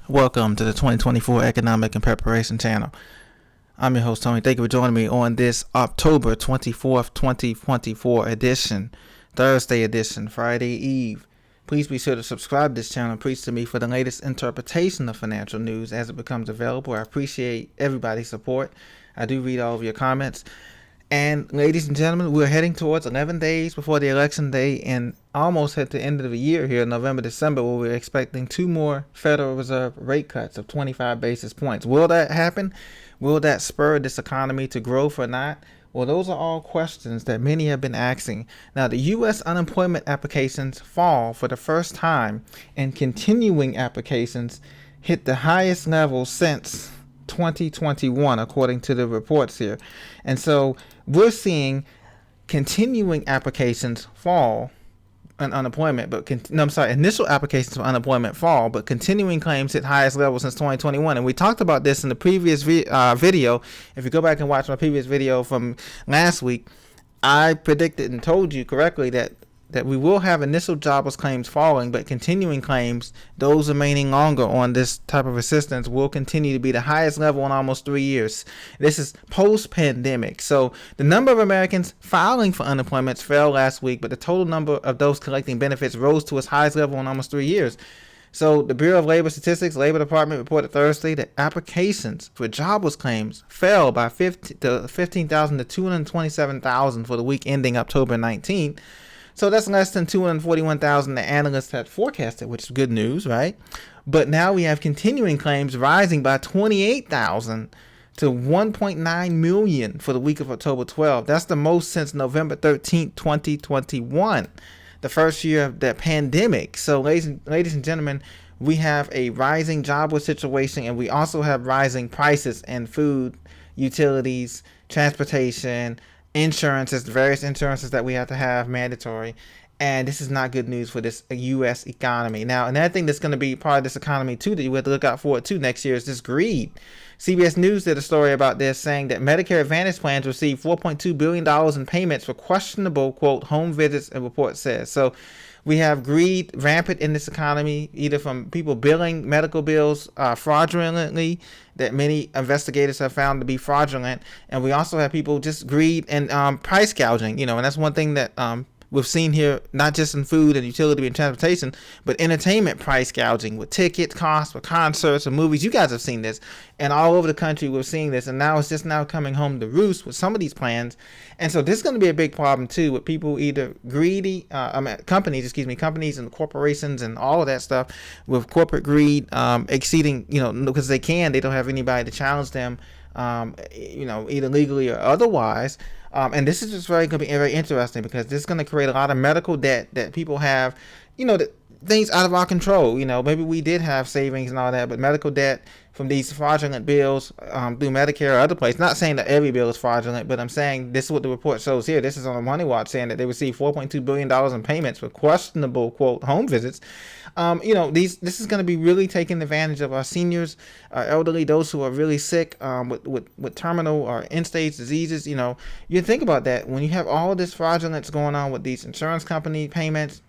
Welcome to the 2024 Economic and Preparation Channel. I'm your host, Tony. Thank you for joining me on this October 24th, 2024 edition, Thursday edition, Friday Eve. Please be sure to subscribe to this channel and preach to me for the latest interpretation of financial news as it becomes available. I appreciate everybody's support. I do read all of your comments. And ladies and gentlemen, we're heading towards 11 days before the election day and almost at the end of the year here, November, December, where we're expecting two more Federal Reserve rate cuts of 25 basis points. Will that happen? Will that spur this economy to growth or not? Well, those are all questions that many have been asking. Now, the U.S. unemployment applications fall for the first time, and continuing applications hit the highest level since 2021, according to the reports here. And so we're seeing continuing applications fall in unemployment, initial applications for unemployment fall, but continuing claims hit highest level since 2021. And we talked about this in the previous video. If you go back and watch my previous video from last week, I predicted and told you correctly that we will have initial jobless claims falling, but continuing claims, those remaining longer on this type of assistance, will continue to be the highest level in almost 3 years. This is post-pandemic. So the number of Americans filing for unemployment fell last week, but the total number of those collecting benefits rose to its highest level in almost 3 years. So the Bureau of Labor Statistics, Labor Department, reported Thursday that applications for jobless claims fell by 15,000 to 227,000 for the week ending October 19th. So that's less than 241,000 the analysts had forecasted, which is good news, right? But now we have continuing claims rising by 28,000 to 1.9 million for the week of October 12th. That's the most since November 13th, 2021, the first year of the pandemic. So ladies and gentlemen, we have a rising jobless situation, and we also have rising prices in food, utilities, transportation, insurances, various insurances that we have to have mandatory, and this is not good news for this U.S. economy. Now, another thing that's going to be part of this economy too that you have to look out for too next year is this greed. CBS News did a story about this, saying that Medicare Advantage plans receive $4.2 billion in payments for questionable, quote, home visits, a report says. So we have greed rampant in this economy, either from people billing medical bills fraudulently, that many investigators have found to be fraudulent. And we also have people just greed and price gouging, and that's one thing that we've seen here, not just in food and utility and transportation, but entertainment price gouging with ticket costs for concerts and movies. You guys have seen this, and all over the country we're seeing this, and now it's just now coming home to roost with some of these plans. And so this is going to be a big problem too, with people either greedy, companies and corporations and all of that stuff, with corporate greed exceeding, because they don't have anybody to challenge them, either legally or otherwise. And this is just going to be very interesting, because this is going to create a lot of medical debt that people have, things out of our control. Maybe we did have savings and all that, but medical debt from these fraudulent bills through Medicare or other places. Not saying that every bill is fraudulent, but I'm saying this is what the report shows here. This is on Money Watch, saying that they received $4.2 billion in payments for questionable, quote, home visits. This is going to be really taking advantage of our seniors, our elderly, those who are really sick with terminal or end-stage diseases. You think about that when you have all this fraudulence going on with these insurance company payments,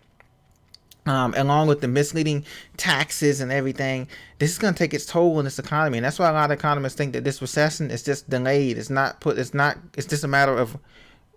along with the misleading taxes and everything. This is going to take its toll on this economy, and that's why a lot of economists think that this recession is just delayed. It's just a matter of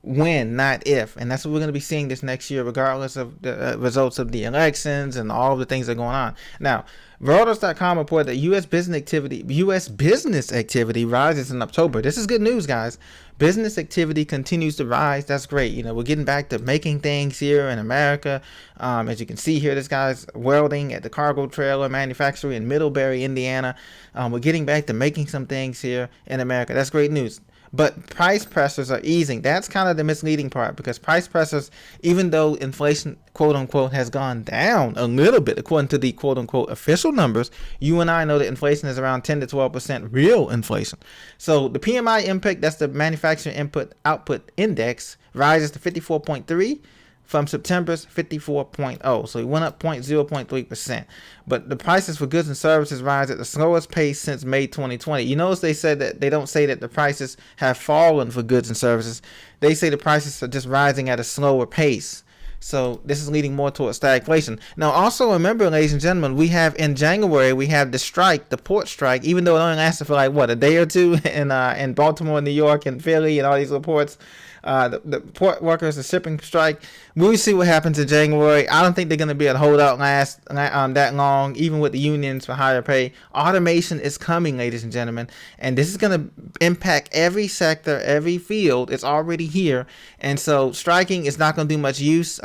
when, not if. And that's what we're going to be seeing this next year, regardless of the results of the elections and all of the things that are going on. Now, Reuters.com reported that U.S. business activity rises in October. This is good news, guys. Business activity continues to rise. That's great. We're getting back to making things here in America. As you can see here, this guy's welding at the cargo trailer manufacturer in Middlebury, Indiana. We're getting back to making some things here in America. That's great news. But price pressures are easing. That's kind of the misleading part, because price pressures, even though inflation, quote unquote, has gone down a little bit, according to the quote unquote official numbers, you and I know that inflation is around 10 to 12% real inflation. So the PMI impact, that's the manufacturing input output index, rises to 54.3 from September's 54.0. So it went up 0.3%. But the prices for goods and services rise at the slowest pace since May 2020. You notice they said that they don't say that the prices have fallen for goods and services. They say the prices are just rising at a slower pace. So this is leading more towards stagflation. Now, also remember, ladies and gentlemen, we have in January, we have the strike, the port strike, even though it only lasted for like, what, a day or two in Baltimore, New York, and Philly, and all these reports. The port workers, the shipping strike. We'll see what happens in January. I don't think they're going to be able to hold out that long, even with the unions for higher pay. Automation is coming, ladies and gentlemen, and this is going to impact every sector, every field. It's already here, and so striking is not going to do much use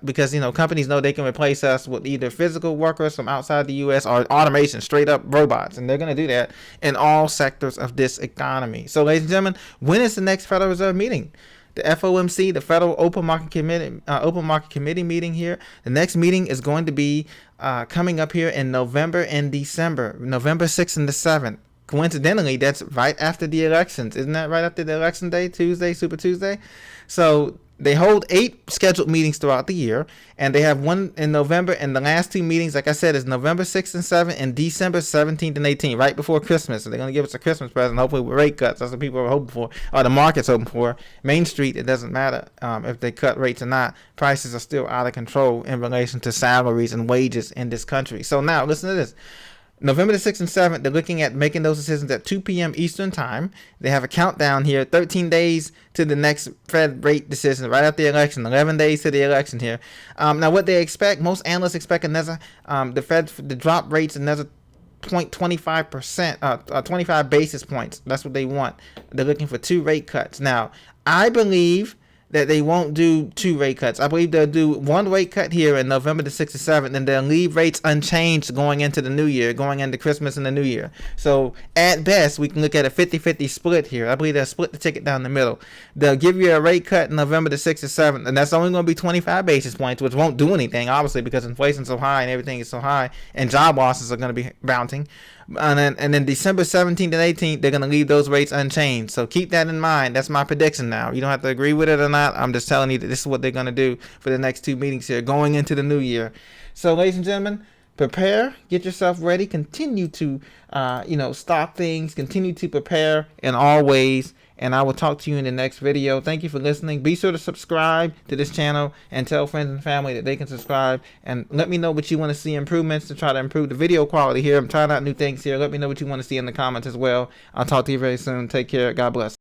because companies know they can replace us with either physical workers from outside the U.S. or automation, straight up robots, and they're going to do that in all sectors of this economy. So, ladies and gentlemen, when is the next Federal Reserve meeting? The FOMC, the Federal Open Market Committee meeting here. The next meeting is going to be coming up here in November and December, November 6th and the 7th. Coincidentally, that's right after the elections. Isn't that right after the election day, Tuesday, Super Tuesday? So they hold 8 scheduled meetings throughout the year, and they have one in November, and the last 2 meetings, like I said, is November 6th and 7th and December 17th and 18th, right before Christmas. So they're going to give us a Christmas present, hopefully with rate cuts. That's what people are hoping for, or the market's hoping for. Main Street, it doesn't matter if they cut rates or not. Prices are still out of control in relation to salaries and wages in this country. So now, listen to this. November the 6th and 7th, they're looking at making those decisions at 2 p.m. Eastern time. They have a countdown here, 13 days to the next Fed rate decision right after the election, 11 days to the election here. Now, what they expect, most analysts expect another, the Fed to drop rates another 0.25%, 25 basis points. That's what they want. They're looking for 2 rate cuts. Now, I believe that they won't do 2 rate cuts. I believe they'll do 1 rate cut here in November the 6th and 7th, and they'll leave rates unchanged going into the new year, going into Christmas and the new year. So at best, we can look at a 50-50 split here. I believe they'll split the ticket down the middle. They'll give you a rate cut in November the 6th and 7th, and that's only going to be 25 basis points, which won't do anything, obviously, because inflation's so high and everything is so high, and job losses are going to be mounting. And then December 17th and 18th, they're going to leave those rates unchanged. So keep that in mind. That's my prediction now. You don't have to agree with it or not. I'm just telling you that this is what they're going to do for the next 2 meetings here going into the new year. So, ladies and gentlemen, prepare. Get yourself ready. Continue to, stock things. Continue to prepare in all ways. And I will talk to you in the next video. Thank you for listening. Be sure to subscribe to this channel and tell friends and family that they can subscribe. And let me know what you want to see improvements to try to improve the video quality here. I'm trying out new things here. Let me know what you want to see in the comments as well. I'll talk to you very soon. Take care. God bless.